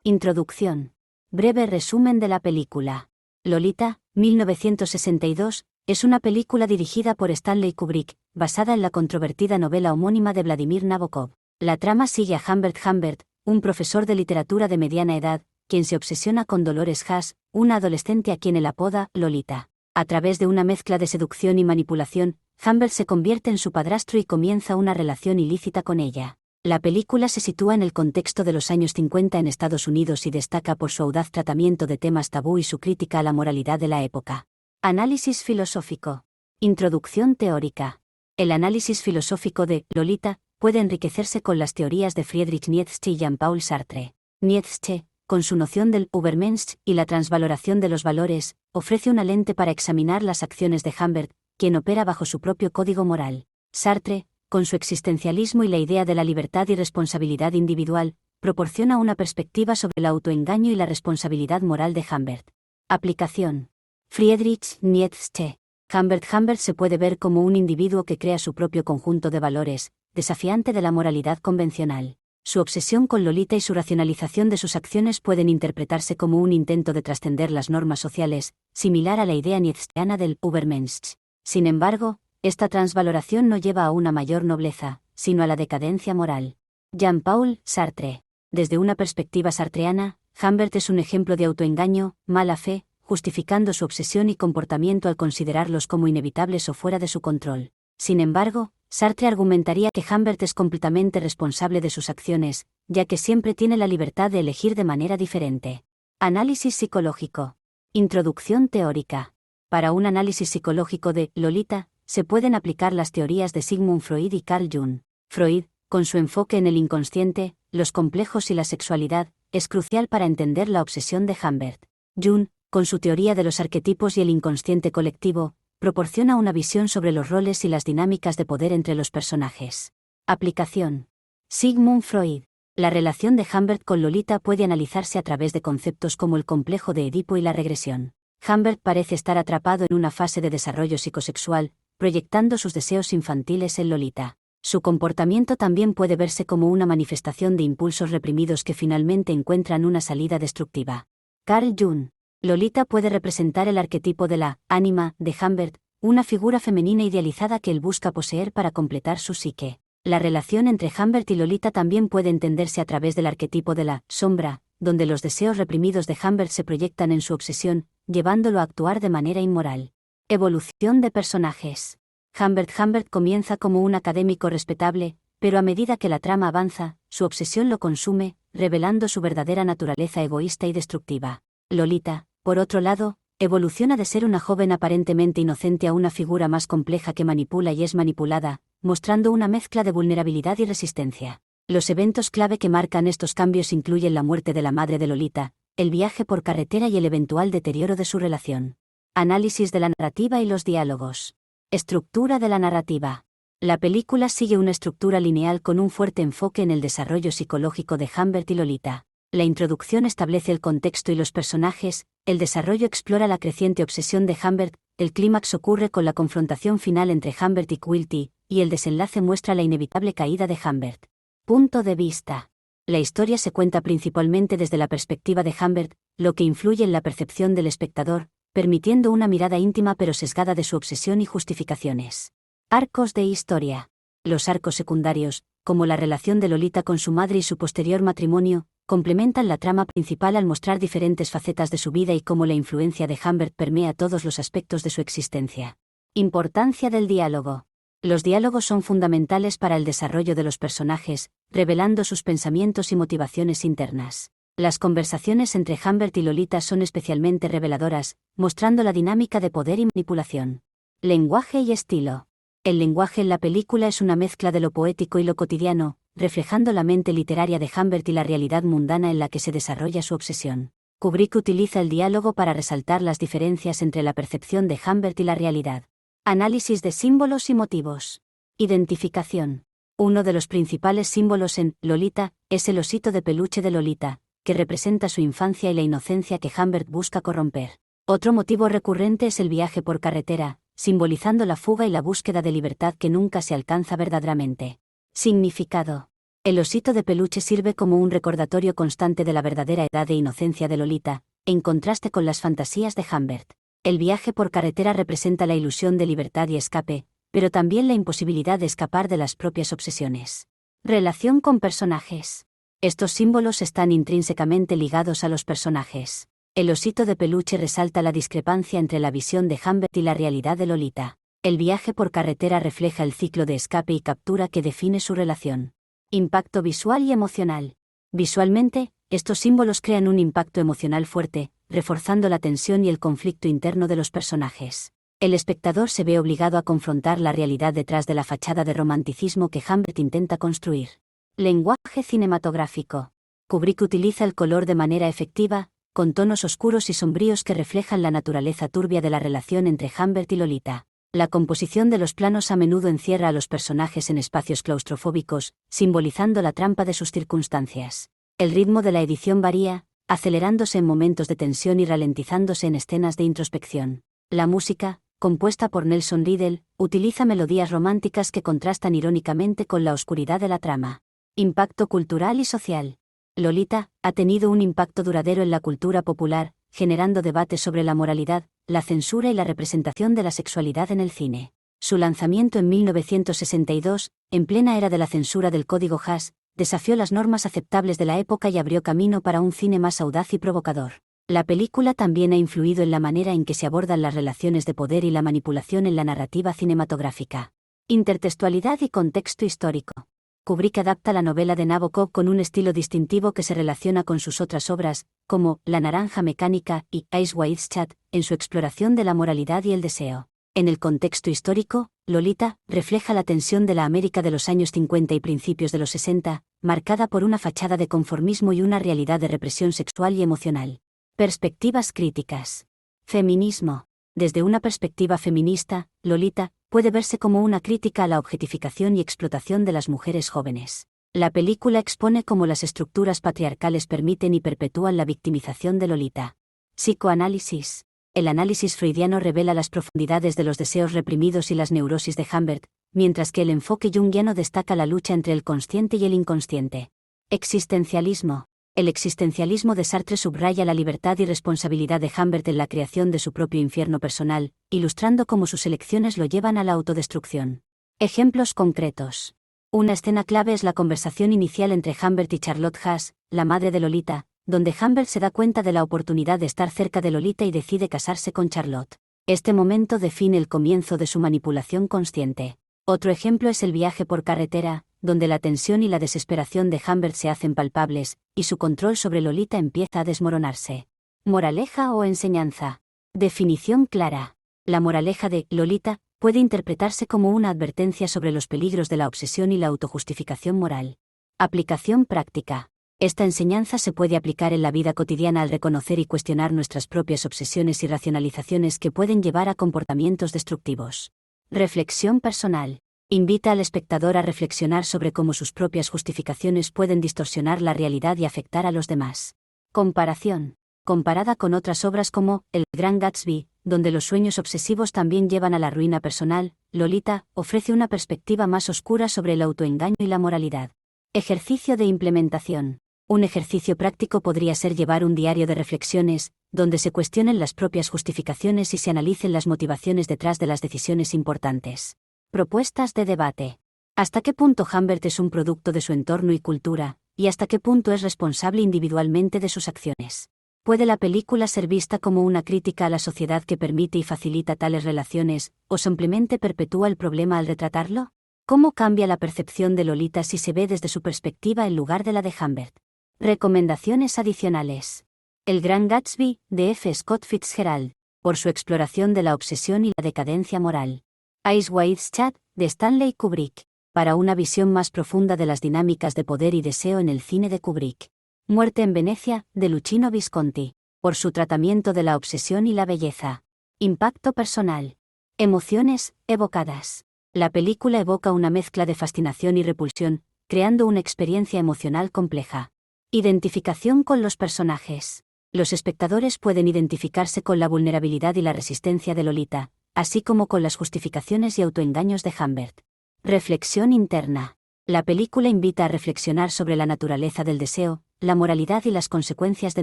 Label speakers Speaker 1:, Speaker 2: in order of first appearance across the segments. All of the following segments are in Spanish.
Speaker 1: Introducción. Breve resumen de la película. Lolita, 1962, es una película dirigida por Stanley Kubrick, basada en la controvertida novela homónima de Vladimir Nabokov. La trama sigue a Humbert Humbert, un profesor de literatura de mediana edad, quien se obsesiona con Dolores Haas, una adolescente a quien él apoda Lolita. A través de una mezcla de seducción y manipulación, Humbert se convierte en su padrastro y comienza una relación ilícita con ella. La película se sitúa en el contexto de los años 50 en Estados Unidos y destaca por su audaz tratamiento de temas tabú y su crítica a la moralidad de la época. Análisis filosófico. Introducción teórica. El análisis filosófico de Lolita puede enriquecerse con las teorías de Friedrich Nietzsche y Jean-Paul Sartre. Nietzsche, con su noción del Übermensch y la transvaloración de los valores, ofrece una lente para examinar las acciones de Humbert, quien opera bajo su propio código moral. Sartre, con su existencialismo y la idea de la libertad y responsabilidad individual, proporciona una perspectiva sobre el autoengaño y la responsabilidad moral de Humbert. Aplicación. Friedrich Nietzsche. Humbert se puede ver como un individuo que crea su propio conjunto de valores, desafiante de la moralidad convencional. Su obsesión con Lolita y su racionalización de sus acciones pueden interpretarse como un intento de trascender las normas sociales, similar a la idea nietzscheana del Übermensch. Sin embargo, esta transvaloración no lleva a una mayor nobleza, sino a la decadencia moral. Jean-Paul Sartre. Desde una perspectiva sartreana, Humbert es un ejemplo de autoengaño, mala fe, justificando su obsesión y comportamiento al considerarlos como inevitables o fuera de su control. Sin embargo, Sartre argumentaría que Humbert es completamente responsable de sus acciones, ya que siempre tiene la libertad de elegir de manera diferente. Análisis psicológico. Introducción teórica. Para un análisis psicológico de Lolita, se pueden aplicar las teorías de Sigmund Freud y Carl Jung. Freud, con su enfoque en el inconsciente, los complejos y la sexualidad, es crucial para entender la obsesión de Humbert. Jung, con su teoría de los arquetipos y el inconsciente colectivo, proporciona una visión sobre los roles y las dinámicas de poder entre los personajes. Aplicación. Sigmund Freud. La relación de Humbert con Lolita puede analizarse a través de conceptos como el complejo de Edipo y la regresión. Humbert parece estar atrapado en una fase de desarrollo psicosexual, proyectando sus deseos infantiles en Lolita. Su comportamiento también puede verse como una manifestación de impulsos reprimidos que finalmente encuentran una salida destructiva. Carl Jung. Lolita puede representar el arquetipo de la ánima de Humbert, una figura femenina idealizada que él busca poseer para completar su psique. La relación entre Humbert y Lolita también puede entenderse a través del arquetipo de la sombra, donde los deseos reprimidos de Humbert se proyectan en su obsesión, llevándolo a actuar de manera inmoral. Evolución de personajes. Humbert comienza como un académico respetable, pero a medida que la trama avanza, su obsesión lo consume, revelando su verdadera naturaleza egoísta y destructiva. Lolita, por otro lado, evoluciona de ser una joven aparentemente inocente a una figura más compleja que manipula y es manipulada, mostrando una mezcla de vulnerabilidad y resistencia. Los eventos clave que marcan estos cambios incluyen la muerte de la madre de Lolita, el viaje por carretera y el eventual deterioro de su relación. Análisis de la narrativa y los diálogos. Estructura de la narrativa. La película sigue una estructura lineal con un fuerte enfoque en el desarrollo psicológico de Humbert y Lolita. La introducción establece el contexto y los personajes, el desarrollo explora la creciente obsesión de Humbert, el clímax ocurre con la confrontación final entre Humbert y Quilty, y el desenlace muestra la inevitable caída de Humbert. Punto de vista. La historia se cuenta principalmente desde la perspectiva de Humbert, lo que influye en la percepción del espectador, permitiendo una mirada íntima pero sesgada de su obsesión y justificaciones. Arcos de historia. Los arcos secundarios, como la relación de Lolita con su madre y su posterior matrimonio, complementan la trama principal al mostrar diferentes facetas de su vida y cómo la influencia de Humbert permea todos los aspectos de su existencia. Importancia del diálogo. Los diálogos son fundamentales para el desarrollo de los personajes, revelando sus pensamientos y motivaciones internas. Las conversaciones entre Humbert y Lolita son especialmente reveladoras, mostrando la dinámica de poder y manipulación. Lenguaje y estilo. El lenguaje en la película es una mezcla de lo poético y lo cotidiano, reflejando la mente literaria de Humbert y la realidad mundana en la que se desarrolla su obsesión. Kubrick utiliza el diálogo para resaltar las diferencias entre la percepción de Humbert y la realidad. Análisis de símbolos y motivos. Identificación. Uno de los principales símbolos en Lolita es el osito de peluche de Lolita, que representa su infancia y la inocencia que Humbert busca corromper. Otro motivo recurrente es el viaje por carretera, simbolizando la fuga y la búsqueda de libertad que nunca se alcanza verdaderamente. Significado. El osito de peluche sirve como un recordatorio constante de la verdadera edad e inocencia de Lolita, en contraste con las fantasías de Humbert. El viaje por carretera representa la ilusión de libertad y escape, pero también la imposibilidad de escapar de las propias obsesiones. Relación con personajes. Estos símbolos están intrínsecamente ligados a los personajes. El osito de peluche resalta la discrepancia entre la visión de Humbert y la realidad de Lolita. El viaje por carretera refleja el ciclo de escape y captura que define su relación. Impacto visual y emocional. Visualmente, estos símbolos crean un impacto emocional fuerte, reforzando la tensión y el conflicto interno de los personajes. El espectador se ve obligado a confrontar la realidad detrás de la fachada de romanticismo que Humbert intenta construir. Lenguaje cinematográfico. Kubrick utiliza el color de manera efectiva, con tonos oscuros y sombríos que reflejan la naturaleza turbia de la relación entre Humbert y Lolita. La composición de los planos a menudo encierra a los personajes en espacios claustrofóbicos, simbolizando la trampa de sus circunstancias. El ritmo de la edición varía, acelerándose en momentos de tensión y ralentizándose en escenas de introspección. La música, compuesta por Nelson Riddle, utiliza melodías románticas que contrastan irónicamente con la oscuridad de la trama. Impacto cultural y social. Lolita ha tenido un impacto duradero en la cultura popular, generando debates sobre la moralidad, la censura y la representación de la sexualidad en el cine. Su lanzamiento en 1962, en plena era de la censura del código Hays, desafió las normas aceptables de la época y abrió camino para un cine más audaz y provocador. La película también ha influido en la manera en que se abordan las relaciones de poder y la manipulación en la narrativa cinematográfica. Intertextualidad y contexto histórico. Kubrick adapta la novela de Nabokov con un estilo distintivo que se relaciona con sus otras obras, como La naranja mecánica y Eyes Wide Shut, en su exploración de la moralidad y el deseo. En el contexto histórico, Lolita refleja la tensión de la América de los años 50 y principios de los 60, marcada por una fachada de conformismo y una realidad de represión sexual y emocional. Perspectivas críticas. Feminismo. Desde una perspectiva feminista, Lolita puede verse como una crítica a la objetificación y explotación de las mujeres jóvenes. La película expone cómo las estructuras patriarcales permiten y perpetúan la victimización de Lolita. Psicoanálisis. El análisis freudiano revela las profundidades de los deseos reprimidos y las neurosis de Humbert, mientras que el enfoque junguiano destaca la lucha entre el consciente y el inconsciente. Existencialismo. El existencialismo de Sartre subraya la libertad y responsabilidad de Humbert en la creación de su propio infierno personal, ilustrando cómo sus elecciones lo llevan a la autodestrucción. Ejemplos concretos. Una escena clave es la conversación inicial entre Humbert y Charlotte Haas, la madre de Lolita, donde Humbert se da cuenta de la oportunidad de estar cerca de Lolita y decide casarse con Charlotte. Este momento define el comienzo de su manipulación consciente. Otro ejemplo es el viaje por carretera, donde la tensión y la desesperación de Humbert se hacen palpables, y su control sobre Lolita empieza a desmoronarse. Moraleja o enseñanza. Definición clara. La moraleja de Lolita puede interpretarse como una advertencia sobre los peligros de la obsesión y la autojustificación moral. Aplicación práctica. Esta enseñanza se puede aplicar en la vida cotidiana al reconocer y cuestionar nuestras propias obsesiones y racionalizaciones que pueden llevar a comportamientos destructivos. Reflexión personal. Invita al espectador a reflexionar sobre cómo sus propias justificaciones pueden distorsionar la realidad y afectar a los demás. Comparación. Comparada con otras obras como El Gran Gatsby, donde los sueños obsesivos también llevan a la ruina personal, Lolita ofrece una perspectiva más oscura sobre el autoengaño y la moralidad. Ejercicio de implementación. Un ejercicio práctico podría ser llevar un diario de reflexiones, donde se cuestionen las propias justificaciones y se analicen las motivaciones detrás de las decisiones importantes. Propuestas de debate. ¿Hasta qué punto Humbert es un producto de su entorno y cultura, y hasta qué punto es responsable individualmente de sus acciones? ¿Puede la película ser vista como una crítica a la sociedad que permite y facilita tales relaciones, o simplemente perpetúa el problema al retratarlo? ¿Cómo cambia la percepción de Lolita si se ve desde su perspectiva en lugar de la de Humbert? Recomendaciones adicionales. El Gran Gatsby, de F. Scott Fitzgerald, por su exploración de la obsesión y la decadencia moral. Eyes Wide Shut, de Stanley Kubrick, para una visión más profunda de las dinámicas de poder y deseo en el cine de Kubrick. Muerte en Venecia, de Luchino Visconti, por su tratamiento de la obsesión y la belleza. Impacto personal. Emociones evocadas. La película evoca una mezcla de fascinación y repulsión, creando una experiencia emocional compleja. Identificación con los personajes. Los espectadores pueden identificarse con la vulnerabilidad y la resistencia de Lolita, así como con las justificaciones y autoengaños de Humbert. Reflexión interna. La película invita a reflexionar sobre la naturaleza del deseo, la moralidad y las consecuencias de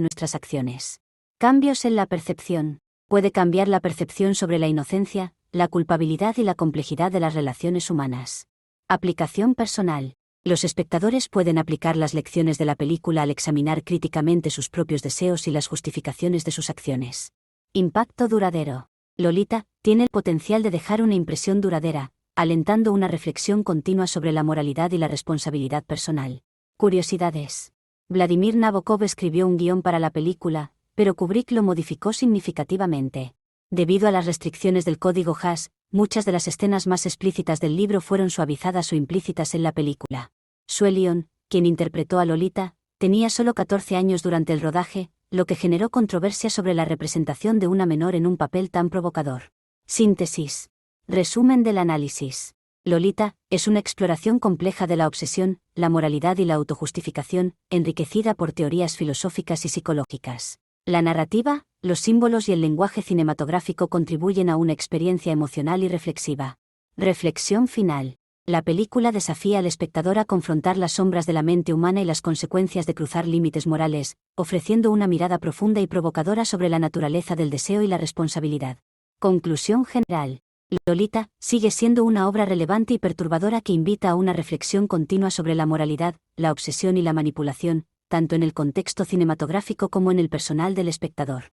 Speaker 1: nuestras acciones. Cambios en la percepción. Puede cambiar la percepción sobre la inocencia, la culpabilidad y la complejidad de las relaciones humanas. Aplicación personal. Los espectadores pueden aplicar las lecciones de la película al examinar críticamente sus propios deseos y las justificaciones de sus acciones. Impacto duradero. Lolita tiene el potencial de dejar una impresión duradera, alentando una reflexión continua sobre la moralidad y la responsabilidad personal. Curiosidades. Vladimir Nabokov escribió un guión para la película, pero Kubrick lo modificó significativamente. Debido a las restricciones del código Hays, muchas de las escenas más explícitas del libro fueron suavizadas o implícitas en la película. Sue Lyon, quien interpretó a Lolita, tenía solo 14 años durante el rodaje, lo que generó controversia sobre la representación de una menor en un papel tan provocador. Síntesis. Resumen del análisis. Lolita es una exploración compleja de la obsesión, la moralidad y la autojustificación, enriquecida por teorías filosóficas y psicológicas. La narrativa, los símbolos y el lenguaje cinematográfico contribuyen a una experiencia emocional y reflexiva. Reflexión final. La película desafía al espectador a confrontar las sombras de la mente humana y las consecuencias de cruzar límites morales, ofreciendo una mirada profunda y provocadora sobre la naturaleza del deseo y la responsabilidad. Conclusión general. Lolita sigue siendo una obra relevante y perturbadora que invita a una reflexión continua sobre la moralidad, la obsesión y la manipulación, tanto en el contexto cinematográfico como en el personal del espectador.